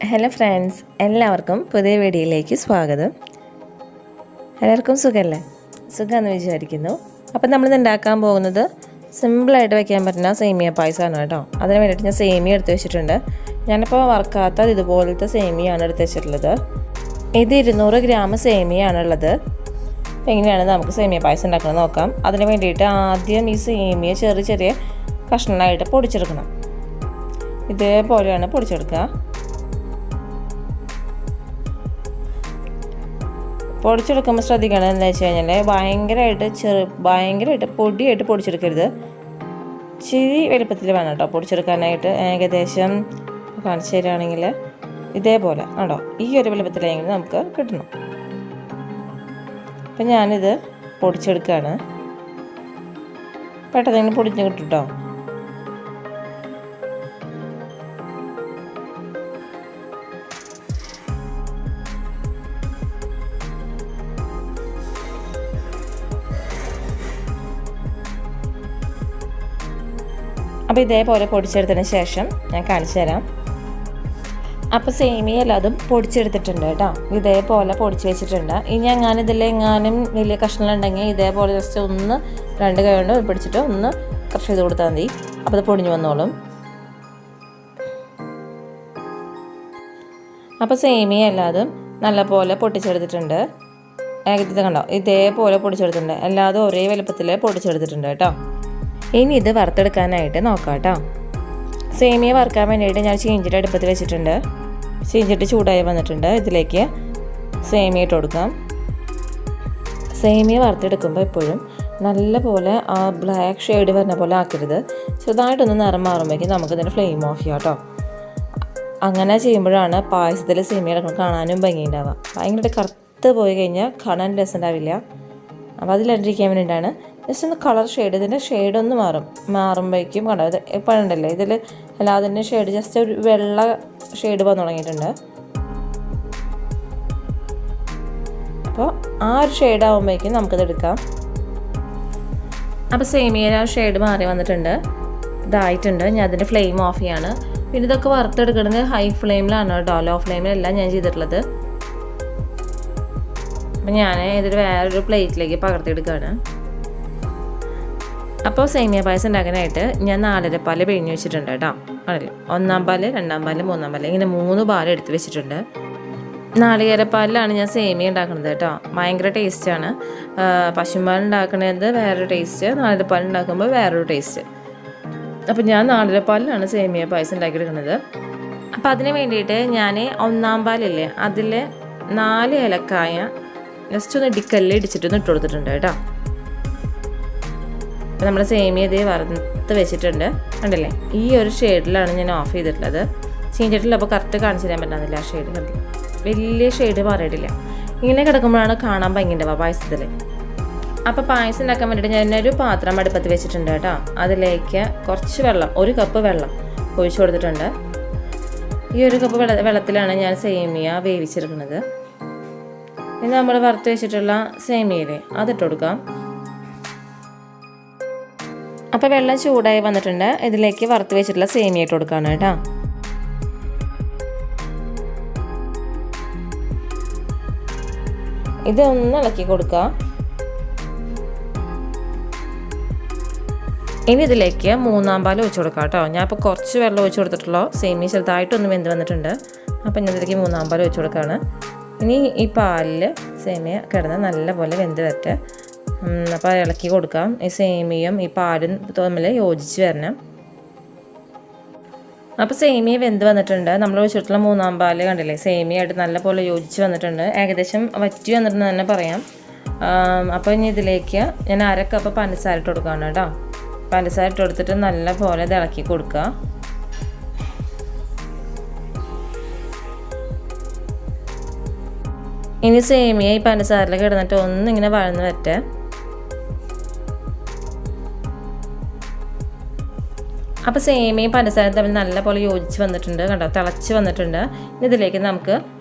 Hello friends, എല്ലാവർക്കും പുതിയ വീഡിയോയിലേക്ക് സ്വാഗതം. എല്ലാവർക്കും സുഖമല്ലേ? സുഖമെന്ന് വിചാരിക്കുന്നു. അപ്പം നമ്മളിത് ഉണ്ടാക്കാൻ പോകുന്നത് സിമ്പിളായിട്ട് വയ്ക്കാൻ പറ്റുന്ന സേമിയ പായസമാണ് കേട്ടോ. അതിന് വേണ്ടിയിട്ട് ഞാൻ സേമിയ എടുത്ത് വെച്ചിട്ടുണ്ട്. ഞാനിപ്പോൾ വറുക്കാത്ത ഇതുപോലത്തെ സേമിയാണ് എടുത്ത് വെച്ചിട്ടുള്ളത്. ഇത് 200 ഗ്രാം സേമിയാണുള്ളത്. അപ്പോൾ എങ്ങനെയാണ് നമുക്ക് സേമിയ പായസം ഉണ്ടാക്കുന്നത് നോക്കാം. അതിന് വേണ്ടിയിട്ട് ആദ്യം ഈ സേമിയ ചെറിയ ചെറിയ കഷ്ണങ്ങളായിട്ട് പൊടിച്ചെടുക്കണം. ഇതേപോലെയാണ് പൊടിച്ചെടുക്കുക. പൊടിച്ചെടുക്കുമ്പോൾ ശ്രദ്ധിക്കണം എന്താ വെച്ച് കഴിഞ്ഞാൽ ഭയങ്കരമായിട്ട് പൊടിയായിട്ട് പൊടിച്ചെടുക്കരുത്. ഇച്ചിരി വലുപ്പത്തിൽ വേണം കേട്ടോ പൊടിച്ചെടുക്കാനായിട്ട്. ഏകദേശം കാണിച്ചു തരികയാണെങ്കിൽ ഇതേപോലെ ഉണ്ടോ, ഈ ഒരു വലുപ്പത്തിലെങ്കിലും നമുക്ക് കിട്ടണം. അപ്പം ഞാനിത് പൊടിച്ചെടുക്കുകയാണ്. പെട്ടെന്ന് പൊടിഞ്ഞ് കിട്ടും കേട്ടോ. അപ്പോൾ ഇതേപോലെ പൊടിച്ചെടുത്തതിന് ശേഷം ഞാൻ കാണിച്ചു തരാം. അപ്പോൾ സേമിയ എല്ലാതും പൊടിച്ചെടുത്തിട്ടുണ്ട് കേട്ടോ. ഇതേപോലെ പൊടിച്ച് വെച്ചിട്ടുണ്ട്. ഇനി ഇതിലെങ്ങാനും വലിയ കഷ്ണങ്ങളുണ്ടെങ്കിൽ ഇതേപോലെ ജസ്റ്റ് ഒന്ന് 2 കൈ കൊണ്ട് പിടിച്ചിട്ട് ഒന്ന് ക്രഷ് ചെയ്ത് കൊടുത്താൽ മതി. അപ്പോൾ അത് പൊടിഞ്ഞു വന്നോളും. അപ്പോൾ സേമിയ എല്ലാതും നല്ലപോലെ പൊട്ടിച്ചെടുത്തിട്ടുണ്ട്. ഏകദേശം കണ്ടോ, ഇതേപോലെ പൊടിച്ചെടുത്തിട്ടുണ്ട്. എല്ലാതും ഒരേ വലുപ്പത്തിൽ പൊടിച്ചെടുത്തിട്ടുണ്ട് കേട്ടോ. ഇനി ഇത് വറുത്തെടുക്കാനായിട്ട് നോക്കാം കേട്ടോ. സേമിയ വറുക്കാൻ വേണ്ടിയിട്ട് ഞാൻ ചീഞ്ചിട്ട് അടുപ്പത്ത് വെച്ചിട്ടുണ്ട്. ചീഞ്ചിട്ട് ചൂടായി വന്നിട്ടുണ്ട്. ഇതിലേക്ക് സേമിയ ഇട്ട് കൊടുക്കാം. സേമിയ വറുത്തെടുക്കുമ്പോൾ എപ്പോഴും നല്ല പോലെ ആ ബ്ലാക്ക് ഷെയ്ഡ് വരുന്ന പോലെ ആക്കരുത്. ചെറുതായിട്ടൊന്ന് നിറം മാറുമ്പോഴേക്കും നമുക്കിതിൻ്റെ ഫ്ലെയിം ഓഫ് ചെയ്യാം കേട്ടോ. അങ്ങനെ ചെയ്യുമ്പോഴാണ് പായസത്തിൽ സേമിയ കാണാനും ഭംഗിയുണ്ടാവുക. ഭയങ്കരമായിട്ട് കറുത്ത് പോയി കഴിഞ്ഞാൽ കാണാൻ രസം ഉണ്ടാവില്ല. അപ്പോൾ അതിലിരിക്കാൻ വേണ്ടിയിട്ടാണ്. ജസ്റ്റ് ഒന്ന് കളർ ഷെയ്ഡ്, ഇതിൻ്റെ ഷെയ്ഡൊന്ന് മാറുമ്പോഴേക്കും കണ്ടോ, ഇത് എപ്പോഴുണ്ടല്ലേ ഇതിൽ എല്ലാത്തിൻ്റെ ഷെയ്ഡ് ജസ്റ്റ് ഒരു വെള്ള ഷെയ്ഡ് വന്നു തുടങ്ങിയിട്ടുണ്ട്. അപ്പോൾ ആ ഒരു ഷെയ്ഡ് ആകുമ്പോഴേക്കും നമുക്കിത് എടുക്കാം. അപ്പോൾ സേമിയ ഷെയ്ഡ് മാറി വന്നിട്ടുണ്ട്, ഇതായിട്ടുണ്ട്. ഞാൻ അതിൻ്റെ ഫ്ലെയിം ഓഫ് ചെയ്യാണ്. പിന്നെ ഇതൊക്കെ വറുത്തെടുക്കുന്നത് ഹൈ ഫ്ലെയിമിലാണ് കേട്ടോ, ലോ ഫ്ലെയിമിലല്ല ഞാൻ ചെയ്തിട്ടുള്ളത്. അപ്പം ഞാൻ ഇതിൽ വേറൊരു പ്ലേറ്റിലേക്ക് പകർത്തിയെടുക്കുകയാണ്. അപ്പോൾ സേമിയ പായസം ഉണ്ടാക്കാനായിട്ട് ഞാൻ 4.5 പാല് പിഴിഞ്ഞ് വെച്ചിട്ടുണ്ട് കേട്ടോ. ആണല്ലോ, 1-ാം പാല്, 2-ാം പാല്, 3-ാം പാല്, ഇങ്ങനെ 3 പാല് എടുത്ത് വെച്ചിട്ടുണ്ട്. നാളികേരപ്പാലിലാണ് ഞാൻ സേമിയ ഉണ്ടാക്കുന്നത് കേട്ടോ. ഭയങ്കര ടേസ്റ്റാണ്. പശുമ്പാൽ ഉണ്ടാക്കുന്നത് വേറൊരു ടേസ്റ്റ്, നാളികേരപ്പാൽ ഉണ്ടാക്കുമ്പോൾ വേറൊരു ടേസ്റ്റ്. അപ്പോൾ ഞാൻ നാളികേരപ്പാലിലാണ് സേമിയ പായസം ഉണ്ടാക്കിയെടുക്കുന്നത്. അപ്പോൾ അതിന് വേണ്ടിയിട്ട് ഞാൻ 1-ാം പാലില്ലേ അതിൽ 4 ഏലക്കായ ജസ്റ്റ് ഒന്ന് ഇടിക്കല്ല് ഇടിച്ചിട്ടൊന്ന് ഇട്ട് കൊടുത്തിട്ടുണ്ട് കേട്ടോ. അപ്പോൾ നമ്മൾ സേമിയ ഇത് വറുത്ത് വെച്ചിട്ടുണ്ട് കണ്ടില്ലേ. ഈ ഒരു ഷെയ്ഡിലാണ് ഞാൻ ഓഫ് ചെയ്തിട്ടുള്ളത്. ചീഞ്ചിട്ടില്ല, അപ്പോൾ കറക്റ്റ് കാണിച്ചു തരാൻ പറ്റുന്നില്ല. ആ ഷെയ്ഡ് കണ്ടില്ല, വലിയ ഷെയ്ഡ് മാറിയിട്ടില്ല. ഇങ്ങനെ കിടക്കുമ്പോഴാണ് കാണാൻ ഭംഗിയുണ്ടാവുക പായസത്തിൽ. അപ്പോൾ പായസം ഉണ്ടാക്കാൻ വേണ്ടിയിട്ട് ഞാനൊരു പാത്രം അടുപ്പത്ത് വെച്ചിട്ടുണ്ട് കേട്ടോ. അതിലേക്ക് കുറച്ച് വെള്ളം, 1 കപ്പ് വെള്ളം ഒഴിച്ചു കൊടുത്തിട്ടുണ്ട്. ഈ 1 കപ്പ് വെള്ളത്തിലാണ് ഞാൻ സേമിയ വേവിച്ചെടുക്കുന്നത്. ഇനി നമ്മൾ വറുത്ത് വെച്ചിട്ടുള്ള സേമിയയിലെ അതിട്ട് കൊടുക്കാം. അപ്പോൾ വെള്ളം ചൂടായി വന്നിട്ടുണ്ട്. ഇതിലേക്ക് വറുത്ത് വെച്ചിട്ടുള്ള സേമിയ ഇട്ട് കൊടുക്കുകയാണ് കേട്ടോ. ഇതൊന്ന് ഇളക്കി കൊടുക്കുക. ഇനി ഇതിലേക്ക് 3-ാം പാൽ ഒഴിച്ചു കൊടുക്കാം കേട്ടോ. ഞാൻ ഇപ്പോൾ കുറച്ച് വെള്ളം ഒഴിച്ചു കൊടുത്തിട്ടുള്ളൂ. സേമിയ ചെറുതായിട്ടൊന്ന് വെന്ത് വന്നിട്ടുണ്ട്. അപ്പോൾ ഞാൻ ഇതിലേക്ക് 3-ാം പാൽ ഒഴിച്ചു കൊടുക്കുകയാണ്. ഇനി ഈ പാലിൽ സേമിയ കിടന്ന് നല്ലപോലെ വെന്ത് വരട്ടെ. അപ്പോൾ ഇളക്കി കൊടുക്കാം. ഈ സേമിയയും ഈ പാലും തമ്മിൽ യോജിച്ച് വരണം. അപ്പോൾ സേമിയ വെന്ത് വന്നിട്ടുണ്ട്. നമ്മൾ ഒഴിച്ചിട്ടുള്ള 3-ാം പാല് കണ്ടില്ലേ, സേമിയയായിട്ട് നല്ലപോലെ യോജിച്ച് വന്നിട്ടുണ്ട്. ഏകദേശം വറ്റി വന്നിട്ടെന്ന് തന്നെ പറയാം. അപ്പോൾ ഇനി ഇതിലേക്ക് ഞാൻ 1/2 കപ്പ് പഞ്ചസാര ഇട്ട് കൊടുക്കുകയാണ് കേട്ടോ. പഞ്ചസാര ഇട്ട് കൊടുത്തിട്ട് നല്ലപോലെ ഇത് ഇളക്കി കൊടുക്കുക. ഇനി സേമിയ ഈ പഞ്ചസാരയിൽ കിടന്നിട്ട് ഒന്നിങ്ങനെ വഴന്ന് വരട്ടെ. അപ്പോൾ സേമിയയും പഞ്ചസാരയും തമ്മിൽ നല്ലപോലെ യോജിച്ച് വന്നിട്ടുണ്ട് കണ്ടോ, തിളച്ച് വന്നിട്ടുണ്ട്. ഇതിലേക്ക് നമുക്ക്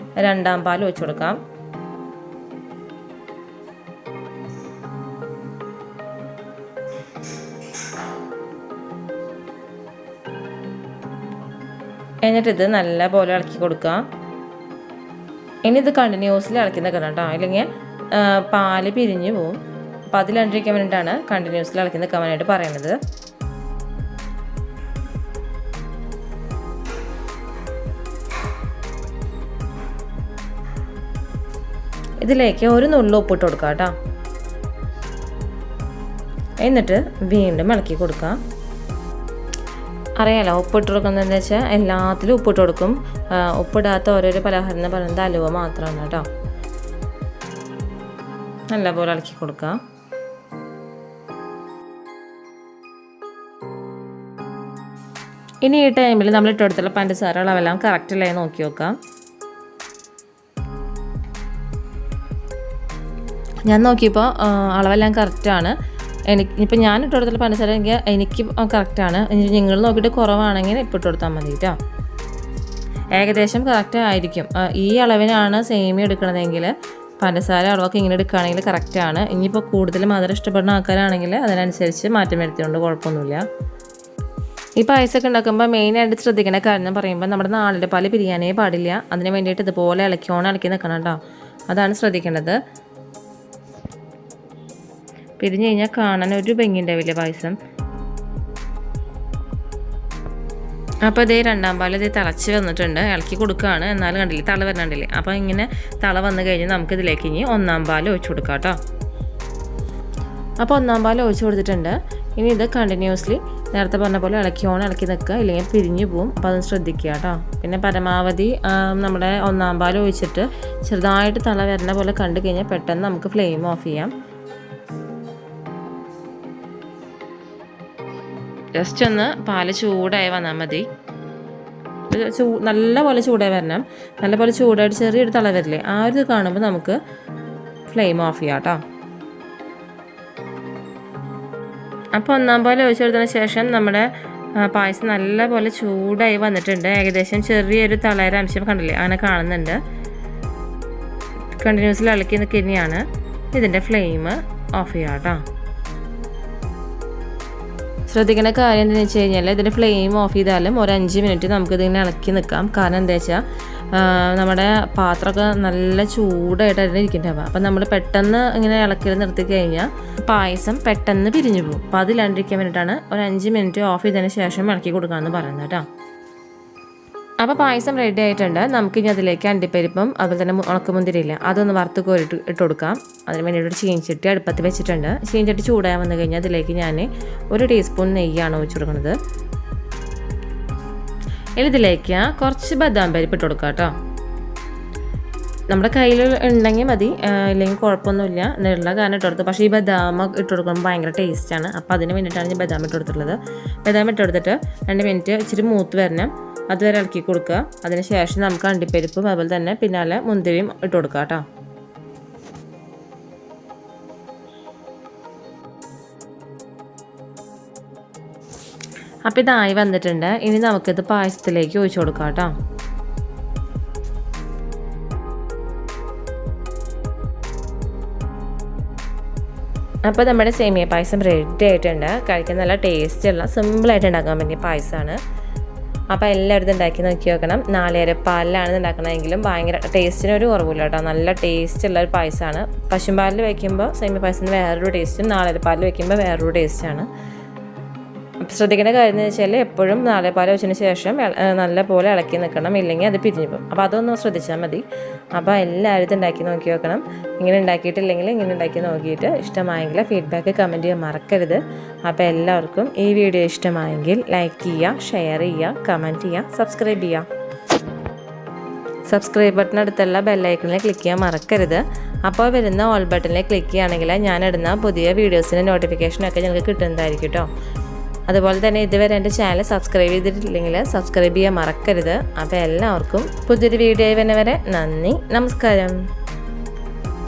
2-ാം പാൽ ഒഴിച്ചു കൊടുക്കാം. എന്നിട്ടിത് നല്ല പോലെ ഇളക്കി കൊടുക്കുക. ഇനി ഇത് കണ്ടിന്യൂസ്ലി ഇളക്കി നിൽക്കണം കേട്ടോ, അല്ലെങ്കിൽ പാല് പിരിഞ്ഞു പോവും. അപ്പോൾ അതിലണ്ടിരിക്കാൻ വേണ്ടിയിട്ടാണ് കണ്ടിന്യൂസ്ലി ഇളക്കി നിൽക്കാൻ വേണ്ടിയിട്ട് പറയുന്നത്. ഇതിലേക്ക് ഒരു നുള്ളു ഉപ്പിട്ട് കൊടുക്കുക കേട്ടോ. എന്നിട്ട് വീണ്ടും ഇളക്കി കൊടുക്കുക. അറിയാലോ ഉപ്പിട്ട് കൊടുക്കുന്നതെന്ന് വെച്ചാൽ എല്ലാത്തിലും ഉപ്പിട്ട് കൊടുക്കും. ഉപ്പിടാത്ത ഓരോരോ പലഹാരം എന്ന് പറയുന്നത് അലുവ മാത്രമാണ് കേട്ടോ. നല്ലപോലെ ഇളക്കി കൊടുക്കുക. ഇനി ഈ ടൈമിൽ നമ്മൾ ഇട്ട് കൊടുത്തുള്ള പഞ്ചസാര അളവെല്ലാം കറക്റ്റല്ലേ നോക്കി നോക്കാം. ഞാൻ നോക്കിയപ്പോൾ അളവെല്ലാം കറക്റ്റാണ്. ഇപ്പം ഞാൻ ഇട്ട് കൊടുത്തുള്ള പഞ്ചസാര എനിക്ക് കറക്റ്റാണ്. നിങ്ങൾ നോക്കിയിട്ട് കുറവാണെങ്കിൽ ഇപ്പോൾ ഇട്ട് കൊടുത്താൽ മതി കേട്ടോ. ഏകദേശം കറക്റ്റ് ആയിരിക്കും. ഈ അളവിനാണ് സേമിയ എടുക്കണതെങ്കിൽ പഞ്ചസാര അളവൊക്കെ ഇങ്ങനെ എടുക്കുകയാണെങ്കിൽ കറക്റ്റാണ്. ഇനിയിപ്പോൾ കൂടുതൽ മധുരം ഇഷ്ടപ്പെടുന്ന ആൾക്കാരാണെങ്കിൽ അതിനനുസരിച്ച് മാറ്റം വരുത്തിക്കൊണ്ട് കുഴപ്പമൊന്നുമില്ല. ഈ പായസമൊക്കെ ഉണ്ടാക്കുമ്പോൾ മെയിനായിട്ട് ശ്രദ്ധിക്കേണ്ട കാര്യം എന്ന് പറയുമ്പോൾ നമ്മുടെ നാളിൻ്റെ പാല് പിരിയാനേ പാടില്ല. അതിന് വേണ്ടിയിട്ട് ഇതുപോലെ ഇളക്കി നിൽക്കണം കേട്ടോ. അതാണ് ശ്രദ്ധിക്കേണ്ടത്. പിരിഞ്ഞു കഴിഞ്ഞാൽ കാണാൻ ഒരു ഭംഗി ഉണ്ടാവില്ല പായസം. അപ്പോൾ ഇതേ രണ്ടാം പാൽ ഇത് തിളച്ച് വന്നിട്ടുണ്ട്. ഇളക്കി കൊടുക്കുകയാണ്, എന്നാലും കണ്ടില്ലേ തള വരണണ്ടില്ലേ. അപ്പോൾ ഇങ്ങനെ തള വന്നു കഴിഞ്ഞാൽ നമുക്കിതിലേക്ക് ഇനി ഒന്നാം പാൽ ഒഴിച്ച് കൊടുക്കാം കേട്ടോ. അപ്പോൾ ഒന്നാം പാൽ ഒഴിച്ച് കൊടുത്തിട്ടുണ്ട്. ഇനി ഇത് കണ്ടിന്യൂസ്ലി നേരത്തെ പറഞ്ഞ പോലെ ഇളക്കി നിൽക്കുക, ഇല്ലെങ്കിൽ പിരിഞ്ഞു പോവും. അപ്പോൾ അത് ശ്രദ്ധിക്കുക കേട്ടോ. പിന്നെ പരമാവധി നമ്മുടെ ഒന്നാം പാൽ ഒഴിച്ചിട്ട് ചെറുതായിട്ട് തള വരുന്ന പോലെ കണ്ടു കഴിഞ്ഞാൽ പെട്ടെന്ന് നമുക്ക് ഫ്ലെയിം ഓഫ് ചെയ്യാം. ജസ്റ്റ് ഒന്ന് പാല് ചൂടായി വന്നാൽ മതി. നല്ല പോലെ ചൂടായി വരണം. നല്ല പോലെ ചൂടായിട്ട് ചെറിയൊരു തള വരില്ലേ, ആ ഒരു കാണുമ്പോൾ നമുക്ക് ഫ്ലെയിം ഓഫ് ചെയ്യാം കേട്ടോ. അപ്പോൾ ഒന്നാം പാൽ ഒഴിച്ചു കൊടുത്തതിന് ശേഷം നമ്മുടെ പായസം നല്ല പോലെ ചൂടായി വന്നിട്ടുണ്ട്. ഏകദേശം ചെറിയൊരു തളയുടെ അംശം കണ്ടില്ലേ, അങ്ങനെ കാണുന്നുണ്ട്. കണ്ടിന്യൂസ്ലി ഇളക്കി നിൽക്കുന്നതാണ്. ഇതിൻ്റെ ഫ്ലെയിം ഓഫ് ചെയ്യാം കേട്ടോ. ശ്രദ്ധിക്കേണ്ട കാര്യം എന്താണെന്ന് വെച്ച് കഴിഞ്ഞാൽ ഇതിൻ്റെ ഫ്ലെയിം ഓഫ് ചെയ്താലും ഒരു 5 മിനിറ്റ് നമുക്കിതിങ്ങനെ ഇളക്കി നിൽക്കാം. കാരണം എന്താ വെച്ചാൽ നമ്മുടെ പാത്രമൊക്കെ നല്ല ചൂടായിട്ടാണ് ഇരിക്കുന്നുണ്ടാവുക. അപ്പം നമ്മൾ പെട്ടെന്ന് ഇങ്ങനെ ഇളക്കി നിർത്തി കഴിഞ്ഞാൽ പായസം പെട്ടെന്ന് പിരിഞ്ഞു പോകും. അപ്പോൾ അതിലാണ്ടിരിക്കാൻ വേണ്ടിയിട്ടാണ് ഒരു 5 മിനിറ്റ് ഓഫ് ചെയ്തതിന് ശേഷം ഇളക്കി കൊടുക്കാമെന്ന് പറയുന്നത് കേട്ടോ. അപ്പോൾ പായസം റെഡി ആയിട്ടുണ്ട്. നമുക്കിനി അതിലേക്ക് അണ്ടിപ്പരിപ്പും അതുപോലെ തന്നെ ഉണക്കമുന്തിരിയില്ല അതൊന്ന് വറുത്ത് കോരിട്ട് ഇട്ട് കൊടുക്കാം. അതിന് വേണ്ടിയിട്ട് ചീനിച്ചട്ടി അടുപ്പത്ത് വെച്ചിട്ടുണ്ട്. ചീനിച്ചട്ടി ചൂടായി വന്നു കഴിഞ്ഞാൽ അതിലേക്ക് ഞാൻ 1 ടീസ്പൂൺ നെയ്യാണ് ഒഴിച്ചു കൊടുക്കുന്നത്. ഇതിലേക്ക് കുറച്ച് ബദാം പരിപ്പ് ഇട്ട് കൊടുക്കാം കേട്ടോ. നമ്മുടെ കയ്യിൽ ഉണ്ടെങ്കിൽ മതി, ഇല്ലെങ്കിൽ കുഴപ്പമൊന്നുമില്ല. എന്നുള്ള കാരണം ഇട്ട് കൊടുത്തു. പക്ഷേ ഈ ബദാം ഇട്ട് കൊടുക്കുമ്പോൾ ഭയങ്കര ടേസ്റ്റാണ്. അപ്പോൾ അതിന് വേണ്ടിയിട്ടാണ് ഞാൻ ബദാം ഇട്ട് കൊടുത്തിട്ടുള്ളത്. ബദാം ഇട്ട് കൊടുത്തിട്ട് 2 മിനിറ്റ് ഇച്ചിരി മൂത്ത് വരണം, അതുവരെ ഇളക്കി കൊടുക്കുക. അതിന് ശേഷം നമുക്ക് അണ്ടിപ്പരിപ്പും അതുപോലെ തന്നെ പിന്നാലെ മുന്തിരിയും ഇട്ട് കൊടുക്കുക കേട്ടോ. അപ്പോൾ ഇതായി വന്നിട്ടുണ്ട്. ഇനി നമുക്കിത് പായസത്തിലേക്ക് ഒഴിച്ചു കൊടുക്കാം കേട്ടോ. അപ്പോൾ നമ്മുടെ സേമിയ പായസം റെഡി ആയിട്ടുണ്ട്. കഴിക്കാൻ നല്ല ടേസ്റ്റുള്ള സിമ്പിളായിട്ട് ഉണ്ടാക്കാൻ പറ്റിയ പായസമാണ്. അപ്പോൾ എല്ലാവരും ഇത് ഉണ്ടാക്കി നോക്കി നോക്കണം. 4 പാലിലാണ് ഉണ്ടാക്കണമെങ്കിലും ഭയങ്കര ടേസ്റ്റിനൊരു കുറവില്ല കേട്ടോ. നല്ല ടേസ്റ്റുള്ള ഒരു പായസമാണ്. പശുമ്പാലിൽ വയ്ക്കുമ്പോൾ സേമിയ പായസത്തിന് വേറൊരു ടേസ്റ്റും 4 പാലിൽ വയ്ക്കുമ്പോൾ വേറൊരു ടേസ്റ്റാണ്. ശ്രദ്ധിക്കേണ്ട കാര്യം എന്ന് വെച്ചാൽ എപ്പോഴും 4 പാൽ വെച്ചതിന് ശേഷം നല്ല പോലെ ഇളക്കി നിൽക്കണം, ഇല്ലെങ്കിൽ അത് പിരിഞ്ഞു പോകും. അപ്പോൾ അതൊന്ന് ശ്രദ്ധിച്ചാൽ മതി. അപ്പോൾ എല്ലാവരും ഇത് ഉണ്ടാക്കി നോക്കി നോക്കണം. ഇങ്ങനെ ഉണ്ടാക്കിയിട്ടില്ലെങ്കിൽ ഇങ്ങനെ ഉണ്ടാക്കി നോക്കിയിട്ട് ഇഷ്ടമായെങ്കിൽ ഫീഡ്ബാക്ക് കമൻറ്റ് ചെയ്യാൻ മറക്കരുത്. അപ്പോൾ എല്ലാവർക്കും ഈ വീഡിയോ ഇഷ്ടമായെങ്കിൽ ലൈക്ക് ചെയ്യുക, ഷെയർ ചെയ്യുക, കമൻറ്റ് ചെയ്യുക, സബ്സ്ക്രൈബ് ചെയ്യുക. സബ്സ്ക്രൈബ് ബട്ടണടുത്തുള്ള ബെല്ലൈക്കണിൽ ക്ലിക്ക് ചെയ്യാൻ മറക്കരുത്. അപ്പോൾ വരുന്ന ഓൾ ബട്ടണിൽ ക്ലിക്ക് ചെയ്യുകയാണെങ്കിൽ ഞാനിടുന്ന പുതിയ വീഡിയോസിൻ്റെ നോട്ടിഫിക്കേഷനൊക്കെ ഞങ്ങൾക്ക് കിട്ടുന്നതായിരിക്കും കേട്ടോ. അതുപോലെ തന്നെ ഇതുവരെ എൻ്റെ ചാനൽ സബ്സ്ക്രൈബ് ചെയ്തിട്ടില്ലെങ്കിൽ സബ്സ്ക്രൈബ് ചെയ്യാൻ മറക്കരുത്. അപ്പോൾ എല്ലാവർക്കും പുതിയൊരു വീഡിയോ വരുന്നവരെ നന്ദി, നമസ്കാരം.